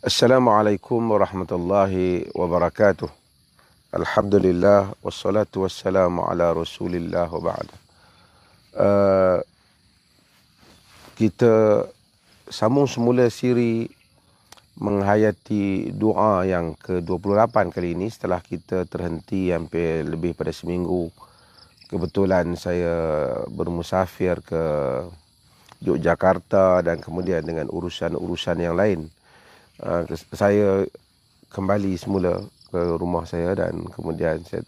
Assalamualaikum warahmatullahi wabarakatuh. Alhamdulillah wassalatu wassalamu ala Rasulillah wa ba'd. Kita sambung semula siri menghayati doa yang ke-28 kali ini setelah kita terhenti hampir lebih pada seminggu. Kebetulan saya bermusafir ke Yogyakarta dan kemudian dengan urusan-urusan yang lain. Saya kembali semula ke rumah saya dan kemudian saya,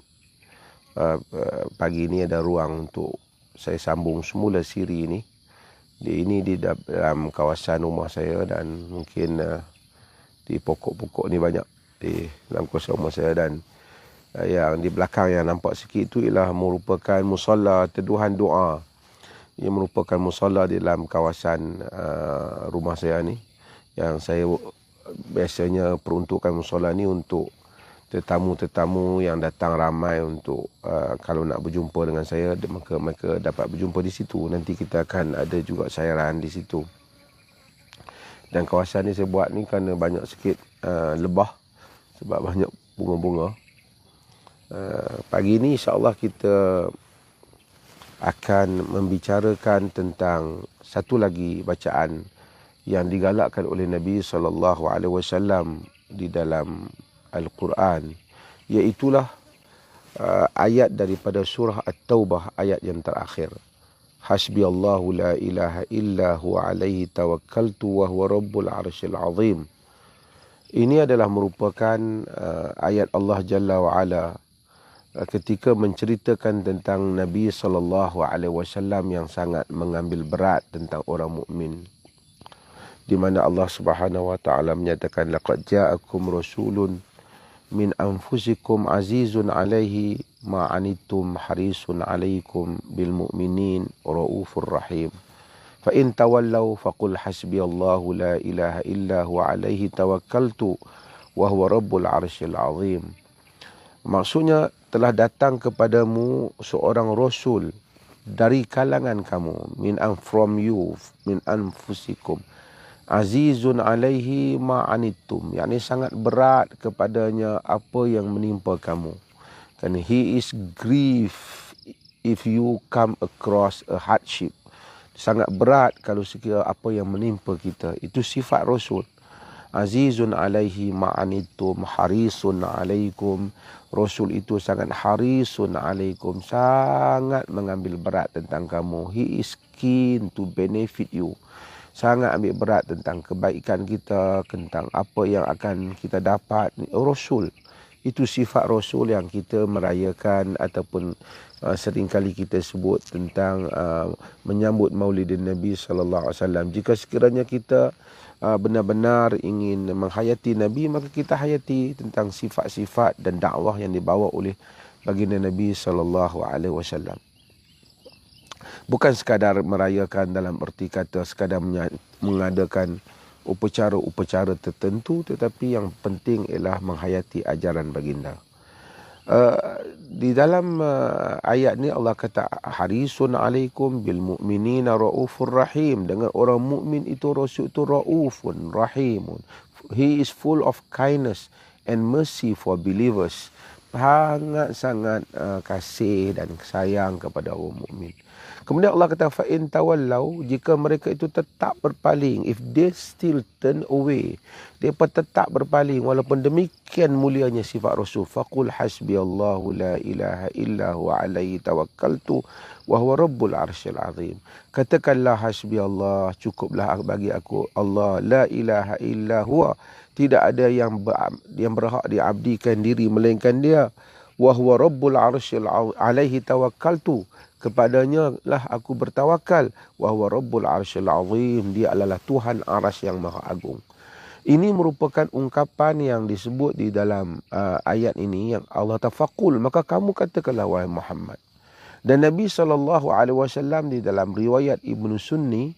pagi ini ada ruang untuk saya sambung semula siri ini. Ini di dalam kawasan rumah saya dan mungkin di pokok-pokok ni banyak di dalam kawasan rumah saya, dan yang di belakang yang nampak sikit itu ialah merupakan musalla teduhan doa. Ia merupakan musalla di dalam kawasan rumah saya ni, yang saya biasanya peruntukan musalla ni untuk tetamu-tetamu yang datang ramai untuk kalau nak berjumpa dengan saya, maka mereka dapat berjumpa di situ. Nanti kita akan ada juga sairan di situ. Dan kawasan ni saya buat ni kerana banyak sikit lebah sebab banyak bunga-bunga. Pagi ni insya-Allah kita akan membicarakan tentang satu lagi bacaan yang digalakkan oleh Nabi SAW di dalam Al-Quran, iaitulah ayat daripada surah At-Taubah, ayat yang terakhir. Hasbiyallahu la ilaha illa huwa alaihi tawakkaltu wa huwa rabbul arsyil azim. Ini adalah merupakan ayat Allah Jalla wa Ala ketika menceritakan tentang Nabi SAW yang sangat mengambil berat tentang orang mukmin, di mana Allah Subhanahu wa taala menyatakan laqad ja'akum rasulun min anfusikum azizun 'alaihi ma 'anittum harisun 'alaikum bil mu'minin raufur rahim. Fa in tawallaw faqul hasbiyallahu la ilaha illa huwa 'alaihi tawakkaltu wa huwa rabbul 'arsyil 'azim. Maksudnya, telah datang kepadamu seorang rasul dari kalangan kamu, from you, min anfusikum, azizun alaihi ma'anittum, yakni sangat berat kepadanya apa yang menimpa kamu. Kerana he is grief if you come across a hardship. Sangat berat kalau sekiranya apa yang menimpa kita. Itu sifat Rasul. Azizun alaihi ma'anittum, harisun alaikum. Rasul itu sangat harisun alaikum, sangat mengambil berat tentang kamu. He is keen to benefit you. Sangat ambil berat tentang kebaikan kita, tentang apa yang akan kita dapat. Rasul, itu sifat Rasul yang kita merayakan ataupun seringkali kita sebut tentang menyambut Maulidin Nabi SAW. Jika sekiranya kita benar-benar ingin menghayati Nabi, maka kita hayati tentang sifat-sifat dan dakwah yang dibawa oleh baginda Nabi SAW. Bukan sekadar merayakan dalam erti kata sekadar mengadakan upacara-upacara tertentu, tetapi yang penting ialah menghayati ajaran baginda. Di dalam ayat ni Allah kata harisun alaikum bil mu'minina raufur rahim. Dengan orang mukmin itu Rasul itu raufun rahimun. He is full of kindness and mercy for believers. Sangat-sangat kasih dan sayang kepada orang mukmin. Kemudian Allah kata fa in tawallau, jika mereka itu tetap berpaling, if they still turn away, mereka tetap berpaling walaupun demikian mulianya sifat Rasul, faqul hasbiyallahu la ilaha illa huwa alaihi tawakkaltu wa huwa rabbul arsyil azim. Katakanlah hasbiyallah, cukuplah bagi aku Allah, la ilaha illa huwa, tidak ada yang berhak diabdikan diri melainkan Dia, wa huwa rabbul arsyil alaihi tawakkaltu, kepadanya lah aku bertawakal, wa huwa rabbul arsyil azim, dia adalah Tuhan arasy yang maha agung. Ini merupakan ungkapan yang disebut di dalam ayat ini, yang Allah tafaqul, maka kamu katakanlah wahai Muhammad. Dan Nabi SAW di dalam riwayat Ibnu Sunni,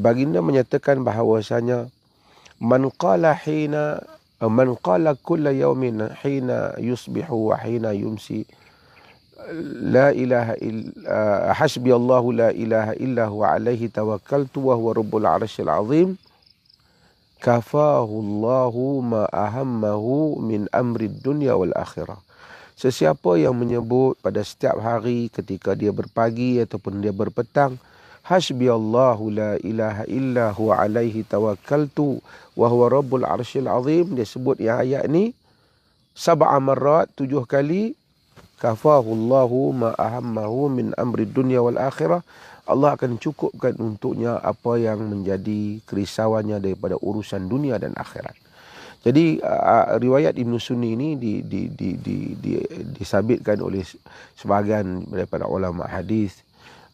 baginda menyatakan bahawasanya man qala kulla yawmin hina yusbihu wa hina yumsi la ilaha illa hasbiyallahu la ilaha illa huwa alaihi tawakkaltu wa huwa rabbul arsyil azim, kafahu Allahu ma ahammahu min amri dunya wal akhirah. Sesiapa yang menyebut pada setiap hari ketika dia berpagi ataupun dia berpetang, hasbiyallahu la ilaha illa huwa alaihi tawakkaltu wa huwa rabbul arsyil azim, dia sebut yang ayat ni sab'a marrat, 7 kali, kafahu Allahu ma ahammahu min amri dunya wal akhirah. Allah akan cukupkan untuknya apa yang menjadi kerisauannya daripada urusan dunia dan akhirat. Jadi riwayat Ibn Sunni ini disabitkan oleh sebahagian daripada ulama hadis,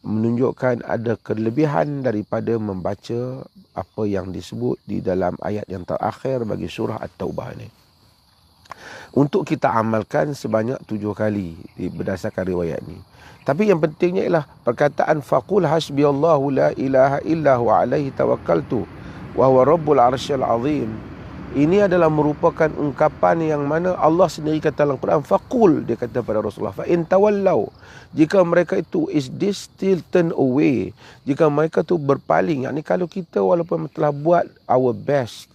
menunjukkan ada kelebihan daripada membaca apa yang disebut di dalam ayat yang terakhir bagi surah At-Taubah ini. Untuk kita amalkan sebanyak 7 kali berdasarkan riwayat ini. Tapi yang pentingnya ialah perkataan faqul hasbiyallahu la ilaha illa huwa alaihi tawakkaltu wa huwa rabbul arsyil azim. Ini adalah merupakan ungkapan yang mana Allah sendiri kata dalam Quran, faqul, dia kata pada Rasulullah, fa in tawallau, jika mereka itu is this still turn away, jika mereka tu berpaling, yakni kalau kita walaupun telah buat our best,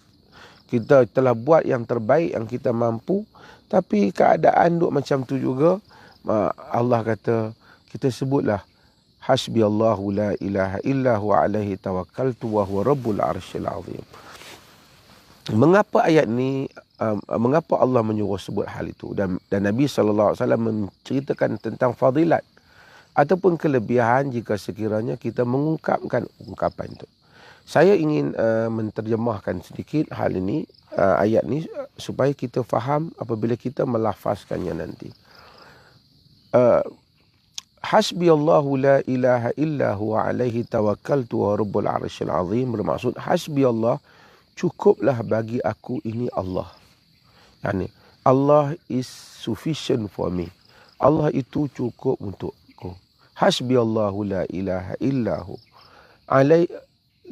kita telah buat yang terbaik yang kita mampu, tapi keadaan duk macam tu juga, Allah kata kita sebutlah hasbiyallahu la ilaha illa huwa alaihi tawakkaltu wa huwa rabbul arsyil azim. Mengapa ayat ni, mengapa Allah menyuruh sebut hal itu, dan Nabi SAW menceritakan tentang fadilat ataupun kelebihan jika sekiranya kita mengungkapkan ungkapan itu. Saya ingin menterjemahkan sedikit hal ini, ayat ni, supaya kita faham apabila kita melafazkannya nanti. Hasbiyallahu la ilaha illa huwa alaihi tawakkaltu wa rabbul arsyil azim, bermaksud hasbiyallah, cukuplah bagi aku ini Allah. Yani Allah is sufficient for me. Allah itu cukup untukku. Hasbiyallahu la ilaha illahu.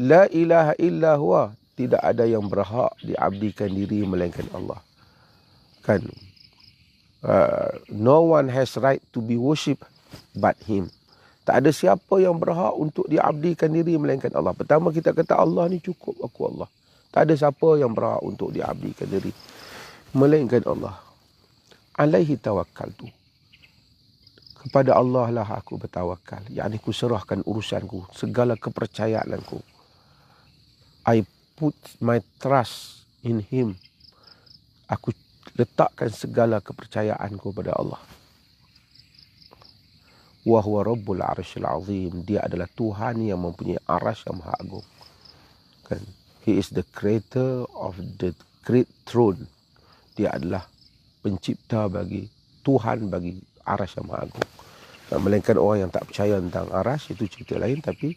La ilaha illa huwa, tidak ada yang berhak diabdikan diri melainkan Allah. Kan? No one has right to be worshipped but him. Tak ada siapa yang berhak untuk diabdikan diri melainkan Allah. Pertama kita kata Allah ni cukup aku Allah. Tak ada siapa yang berhak untuk diabdikan diri melainkan Allah. Alaihi tawakkaltu. Kepada Allah lah aku bertawakal. Yakni ku serahkan urusanku, segala kepercayaanku. I put my trust in him. Aku letakkan segala kepercayaanku pada Allah. Wa huwa rabbul arsyil azim. Dia adalah Tuhan yang mempunyai arasy yang maha agung. Kan? He is the creator of the great throne. Dia adalah pencipta bagi Tuhan bagi arasy yang maha agung. Melainkan orang yang tak percaya tentang arasy, itu cerita lain, tapi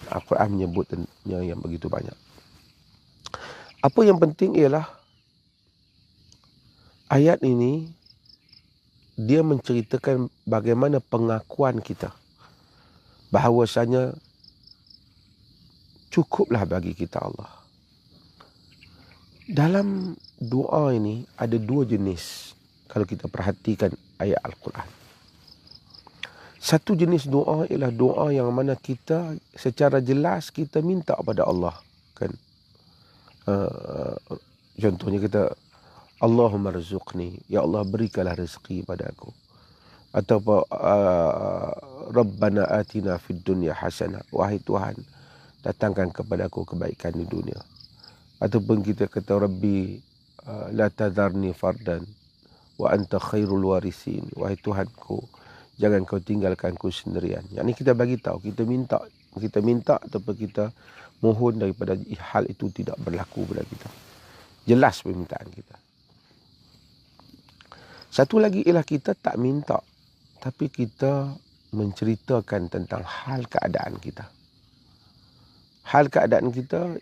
Al-Quran menyebutnya yang begitu banyak. Apa yang penting ialah ayat ini dia menceritakan bagaimana pengakuan kita bahawasanya cukuplah bagi kita Allah. Dalam doa ini ada 2 jenis kalau kita perhatikan ayat Al-Quran. Satu jenis doa ialah doa yang mana kita secara jelas kita minta pada Allah, kan? Contohnya kita Allahumma rzuqni, ya Allah berikanlah rezeki pada aku. Atau Rabbana atina fid dunya hasanah, wahai Tuhan datangkan kepada aku kebaikan di dunia. Ataupun kita kata Rabbi la tadharni fardan wa anta khairul warisin, wahai Tuhanku jangan kau tinggalkan aku sendirian. Yang ini kita bagi tahu, kita minta ataupun kita mohon daripada hal itu tidak berlaku pada kita. Jelas permintaan kita. Satu lagi ialah kita tak minta, tapi kita menceritakan tentang hal keadaan kita. Hal keadaan kita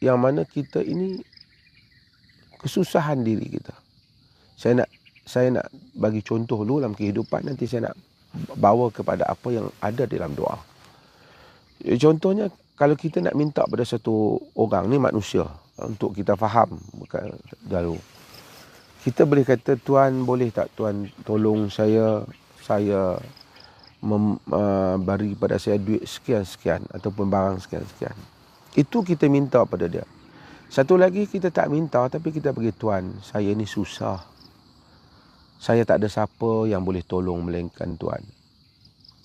yang mana kita ini kesusahan diri kita. Saya nak bagi contoh dulu dalam kehidupan, nanti saya nak bawa kepada apa yang ada dalam doa. Contohnya, kalau kita nak minta pada satu orang, ni manusia, untuk kita faham dahulu. Kita boleh kata, Tuan boleh tak Tuan tolong saya beri pada saya duit sekian-sekian ataupun barang sekian-sekian. Itu kita minta pada dia. Satu lagi, kita tak minta tapi kita bagi Tuan, saya ni susah. Saya tak ada siapa yang boleh tolong melainkan Tuan.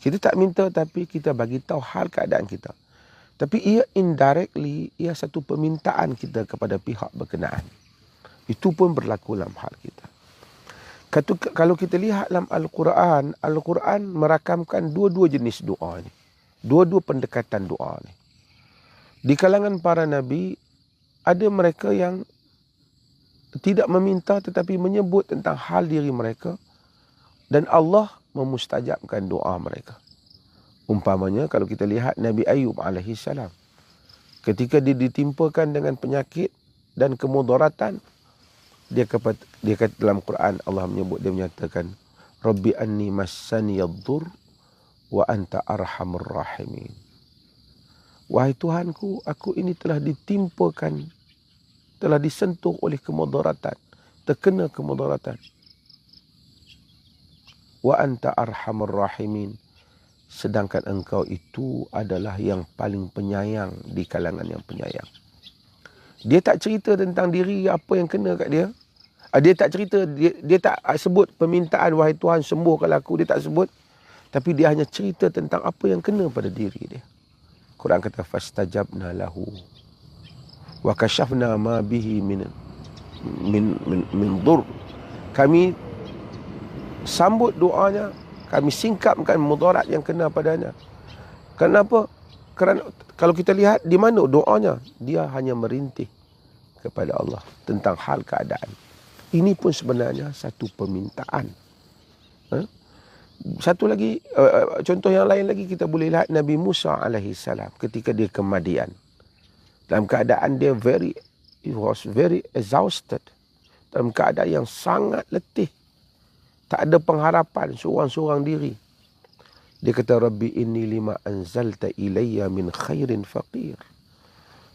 Kita tak minta tapi kita bagi tahu hal keadaan kita. Tapi ia indirectly, ia satu permintaan kita kepada pihak berkenaan. Itu pun berlaku dalam hal kita. Kalau kita lihat dalam Al-Quran, Al-Quran merakamkan dua-dua jenis doa ni. Dua-dua pendekatan doa ni. Di kalangan para Nabi, ada mereka yang tidak meminta tetapi menyebut tentang hal diri mereka dan Allah memustajabkan doa mereka. Umpamanya kalau kita lihat Nabi Ayub AS, ketika dia ditimpakan dengan penyakit dan kemudaratan, dia kata dalam Quran, Allah menyebut, dia menyatakan, Rabbi anni massani yadhur wa anta arhamur rahimin. Wahai Tuhanku, aku ini telah ditimpakan, telah disentuh oleh kemudaratan, terkena kemudaratan. Wa anta arhamur rahimin. Sedangkan engkau itu adalah yang paling penyayang di kalangan yang penyayang. Dia tak cerita tentang diri apa yang kena kat dia. Dia tak cerita, dia tak sebut permintaan, wahai Tuhan sembuhkanlah aku, dia tak sebut. Tapi dia hanya cerita tentang apa yang kena pada diri dia. Quran kata fastajabna lahu wa kashafna ma bihi min dur. Kami sambut doanya, kami singkapkan mudarat yang kena padanya. Kenapa? Kerana kalau kita lihat di mana doanya, dia hanya merintih kepada Allah tentang hal keadaan. Ini pun sebenarnya satu permintaan. Satu lagi, contoh yang lain lagi kita boleh lihat Nabi Musa AS ketika dia ke Madian. Dalam keadaan dia he was very exhausted. Dalam keadaan yang sangat letih. Tak ada pengharapan, seorang-seorang diri. Dia kata, Rabbi inni lima anzalta ilayya min khairin faqir.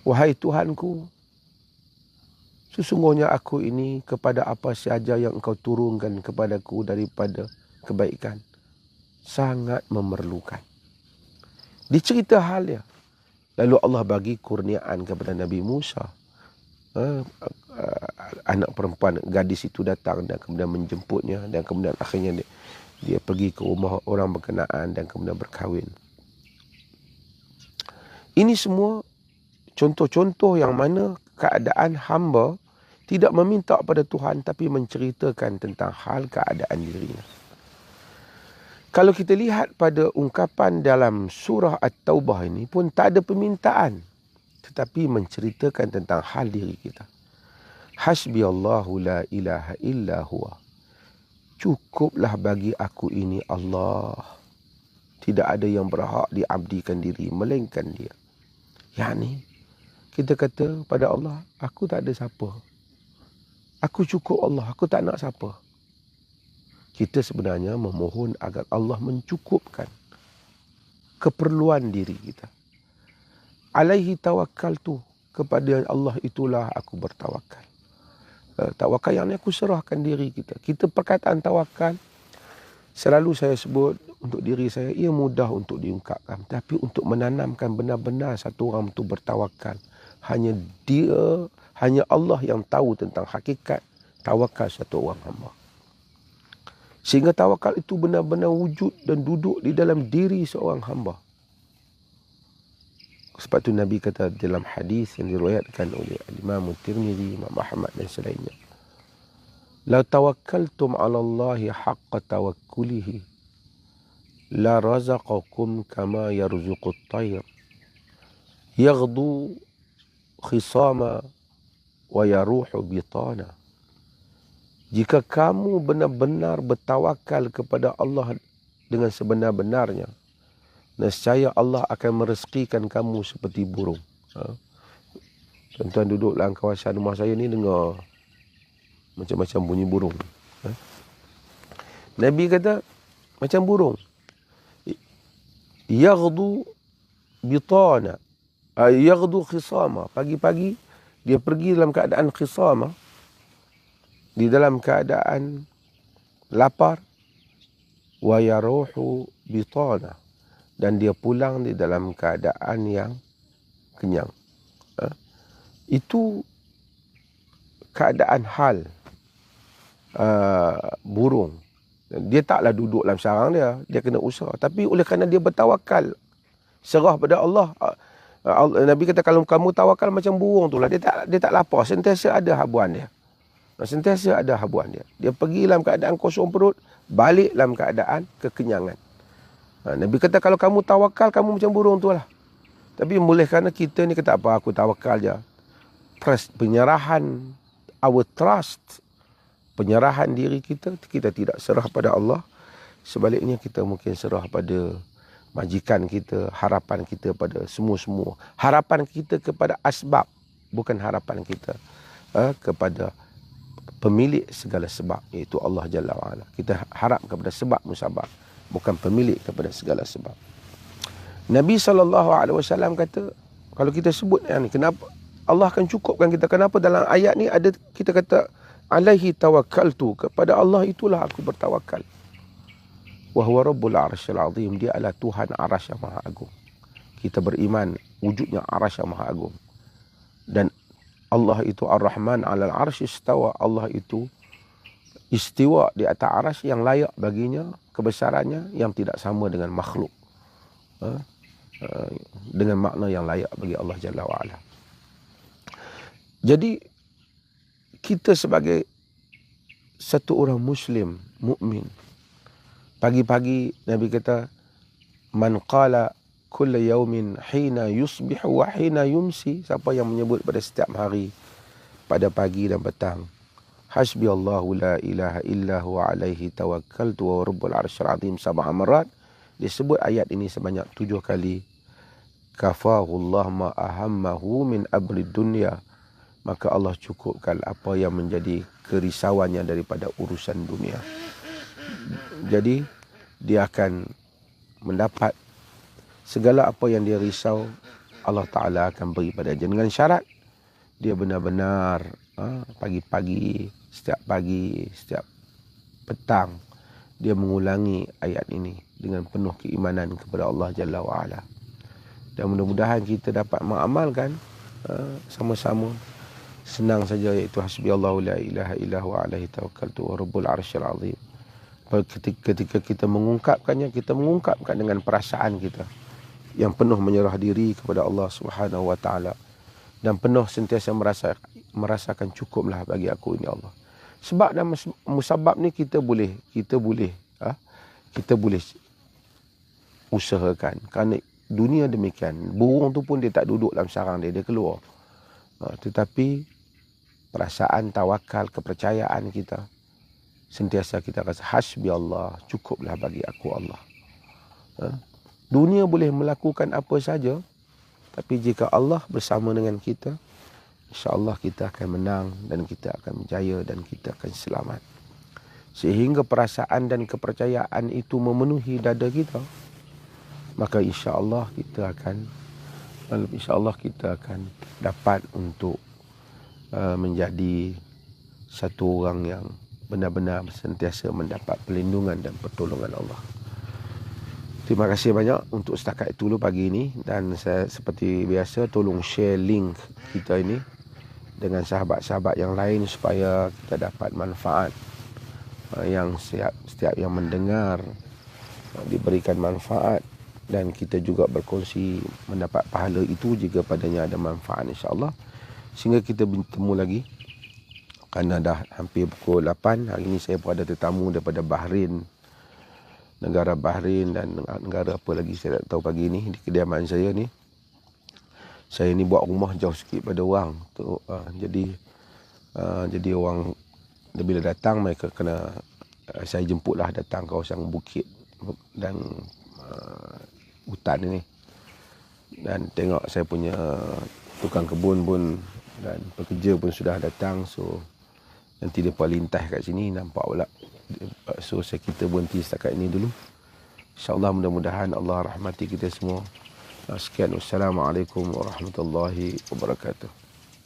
Wahai Tuhanku, sesungguhnya aku ini kepada apa sahaja yang engkau turunkan kepadaku daripada kebaikan, sangat memerlukan. Dicerita halnya. Lalu Allah bagi kurniaan kepada Nabi Musa. Anak perempuan gadis itu datang dan kemudian menjemputnya, dan kemudian akhirnya dia pergi ke rumah orang berkenaan dan kemudian berkahwin. Ini semua contoh-contoh yang mana keadaan hamba tidak meminta kepada Tuhan tapi menceritakan tentang hal keadaan dirinya. Kalau kita lihat pada ungkapan dalam surah At-Taubah ini pun tak ada permintaan, tetapi menceritakan tentang hal diri kita. Hasbiyallahu la ilaha illa huwa. Cukuplah bagi aku ini Allah. Tidak ada yang berhak diabdikan diri melainkan dia. Yani kita kata pada Allah, aku tak ada siapa. Aku cukup Allah, aku tak nak siapa. Kita sebenarnya memohon agar Allah mencukupkan keperluan diri kita. Alaihi tawakkaltu, kepada Allah itulah aku bertawakal. Tawakal yang ni aku serahkan diri kita. Kita perkataan tawakal, selalu saya sebut untuk diri saya, ia mudah untuk diungkapkan. Tapi untuk menanamkan benar-benar satu orang itu bertawakal, hanya Allah yang tahu tentang hakikat tawakal satu orang hamba. Sehingga tawakal itu benar-benar wujud dan duduk di dalam diri seorang hamba. Sebab itu Nabi kata dalam hadis yang diriwayatkan oleh Imam Tirmizi, Imam Ahmad dan selainnya, la tawakkaltum 'ala Allahi haqqa tawakkulihi la razaqakum kama yarzuqut tayr yaghdu khisama wa yaruhu bitana. Jika kamu benar-benar bertawakal kepada Allah dengan sebenar-benarnya, nescaya Allah akan merezekikan kamu seperti burung. Tuan-tuan duduk dalam kawasan rumah saya ni dengar macam-macam bunyi burung. Nabi kata macam burung. Yaghdu bitana. Yaghdu khisama. Pagi-pagi dia pergi dalam keadaan khisama. Di dalam keadaan lapar. Wa yaruhu bitana. Dan dia pulang di dalam keadaan yang kenyang. Itu keadaan hal burung. Dia taklah duduk dalam sarang dia kena usaha. Tapi oleh kerana dia bertawakal, serah pada Allah. Nabi kata kalau kamu tawakal macam burung tu lah. Dia tak lapar, sentiasa ada habuan dia. Sentiasa ada habuan dia. Dia pergi dalam keadaan kosong perut, balik dalam keadaan kekenyangan. Nabi kata kalau kamu tawakal, kamu macam burung tu lah. Tapi boleh kerana kita ni kata apa, aku tawakal je. Penyerahan, our trust, penyerahan diri kita tidak serah pada Allah. Sebaliknya kita mungkin serah pada majikan kita, harapan kita pada semua-semua. Harapan kita kepada asbab, bukan harapan kita kepada pemilik segala sebab, iaitu Allah Jalla wa'ala. Kita harap kepada sebab musabab, bukan pemilik kepada segala sebab. Nabi SAW kata, kalau kita sebut ni, kenapa Allah akan cukupkan kita? Kenapa dalam ayat ni ada kita kata alaihi tawakkaltu, kepada Allah itulah aku bertawakal. Wa huwa rabbul arsyil azim, dia adalah Tuhan arasy yang maha agung. Kita beriman wujudnya arasy yang maha agung. Dan Allah itu Ar-Rahman 'alal arsy istawa. Allah itu istiwa di atas arasy yang layak baginya, kebesarannya yang tidak sama dengan makhluk. Dengan makna yang layak bagi Allah Jalla wa'ala. Jadi kita sebagai satu orang Muslim, mukmin, pagi-pagi Nabi kata, man qala kulla yaumin hina yusbihu wa hina yumsi, siapa yang menyebut pada setiap hari, pada pagi dan petang, hasbiyallahu la ilaha illa huwa alaihi tawakkaltu wa rabbul arsyil azim sab'a marat, disebut ayat ini sebanyak 7 kali, kafahullah ma ahammahu min amri dunya, maka Allah cukupkan apa yang menjadi kerisauannya daripada urusan dunia. Jadi dia akan mendapat segala apa yang dia risau, Allah Ta'ala akan beri pada dia. Dengan syarat dia benar-benar pagi-pagi, setiap petang, dia mengulangi ayat ini dengan penuh keimanan kepada Allah Jalla wa'ala. Dan mudah-mudahan kita dapat mengamalkan sama-sama. Senang saja, iaitu hasbiyallahu la ilaha illa huwa alaihi tawakkaltu wa rabbul arsyil azim. Ketika kita mengungkapkannya, kita mengungkapkan dengan perasaan kita yang penuh menyerah diri kepada Allah Subhanahu wa taala, dan penuh sentiasa merasakan cukuplah bagi aku ini Allah. Sebab dan musabab ni kita boleh usahakan. Kerana dunia demikian. Burung tu pun dia tak duduk dalam sarang dia keluar. Tetapi perasaan tawakal, kepercayaan kita, sentiasa kita rasa hasbi Allah, cukuplah bagi aku Allah. Dunia boleh melakukan apa saja, tapi jika Allah bersama dengan kita, insya-Allah kita akan menang dan kita akan berjaya dan kita akan selamat. Sehingga perasaan dan kepercayaan itu memenuhi dada kita, maka insya-Allah kita akan dapat untuk menjadi satu orang yang benar-benar sentiasa mendapat perlindungan dan pertolongan Allah. Terima kasih banyak untuk setakat itu dulu pagi ini, dan saya seperti biasa tolong share link kita ini dengan sahabat-sahabat yang lain supaya kita dapat manfaat, yang setiap yang mendengar diberikan manfaat, dan kita juga berkongsi mendapat pahala itu jika padanya ada manfaat, insya-Allah. Sehingga kita bertemu lagi, kerana dah hampir pukul 8. Hari ini saya pun ada tetamu daripada Bahrain, negara Bahrain, dan negara apa lagi saya tak tahu pagi ni. Di kediaman saya ni, saya ni buat rumah jauh sikit pada orang tu, jadi orang bila datang mereka kena saya jemputlah datang kawasan bukit dan hutan ini, dan tengok saya punya tukang kebun pun dan pekerja pun sudah datang. So nanti dia lintas kat sini, nampak pula. So kita berhenti setakat ini dulu. InsyaAllah, mudah-mudahan Allah rahmati kita semua. Sekian, wassalamualaikum warahmatullahi wabarakatuh.